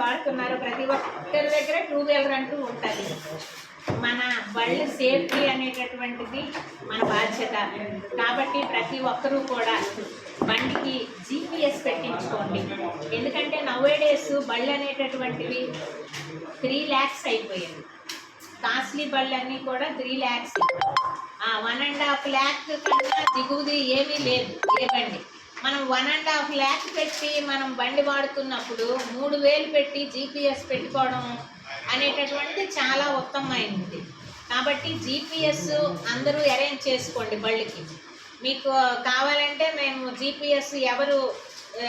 వాడుతున్నారు. ప్రతి ఒక్కరి దగ్గర టూ వీలర్ అంటూ ఉంటుంది. మన బళ్ళ సేఫ్టీ అనేటటువంటిది మన బాధ్యత. కాబట్టి ప్రతి ఒక్కరూ కూడా బండికి GPS పెట్టించుకోండి. ఎందుకంటే నౌవేడేస్ బళ్ళు అనేటటువంటివి 3 lakhs అయిపోయింది. కాస్ట్లీ బళ్ళన్నీ కూడా 3 lakhs. 1.5 lakh కన్నా దిగువది ఏమీ లేదు ఏ బండి. మనం 1.5 lakh పెట్టి మనం బండి వాడుతున్నప్పుడు 3,000 పెట్టి GPS పెట్టుకోవడం అనేటటువంటిది చాలా ఉత్తమమైనది. కాబట్టి GPS అందరూ అరేంజ్ చేసుకోండి బళ్ళకి. మీకు కావాలంటే మేము GPS ఎవరు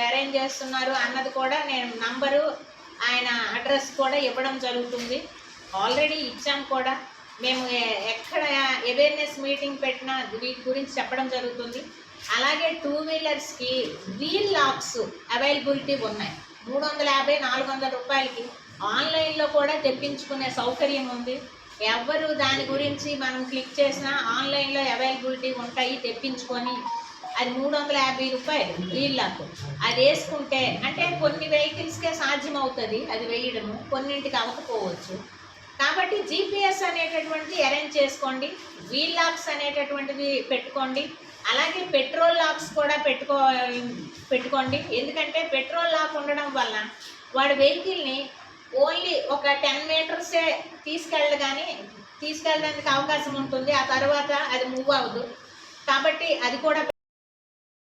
అరేంజ్ చేస్తున్నారు అన్నది కూడా నేను నంబరు, ఆయన అడ్రస్ కూడా ఇవ్వడం జరుగుతుంది. ఆల్రెడీ ఇచ్చాం కూడా. మేము ఎక్కడ అవేర్నెస్ మీటింగ్ పెట్టినా వీటి గురించి చెప్పడం జరుగుతుంది. అలాగే 2 వీలర్స్కి వీల్ లాక్స్ అవైలబిలిటీ ఉన్నాయి. 350-400 రూపాయలకి ఆన్లైన్లో కూడా తెప్పించుకునే సౌకర్యం ఉంది. ఎవరు దాని గురించి మనం క్లిక్ చేసినా ఆన్లైన్లో అవైలబిలిటీ ఉంటాయి, తెప్పించుకొని. అది 350 రూపాయలు వీల్ లాక్. అది వేసుకుంటే అంటే కొన్ని వెహికల్స్కే సాధ్యమవుతుంది అది వేయడము, కొన్నింటికి అవ్వకపోవచ్చు. కాబట్టి GPS అనేటటువంటిది అరేంజ్ చేసుకోండి. వీల్ లాక్స్ అనేటటువంటిది పెట్టుకోండి. అలాగే పెట్రోల్ లాక్స్ కూడా పెట్టుకోండి. ఎందుకంటే పెట్రోల్ లాక్ ఉండడం వల్ల వాడి వెహికల్ని ఓన్లీ ఒక 10 మీటర్సే తీసుకెళ్ళడానికి అవకాశం ఉంటుంది. ఆ తర్వాత అది మూవ్ అవ్వదు. కాబట్టి అది కూడా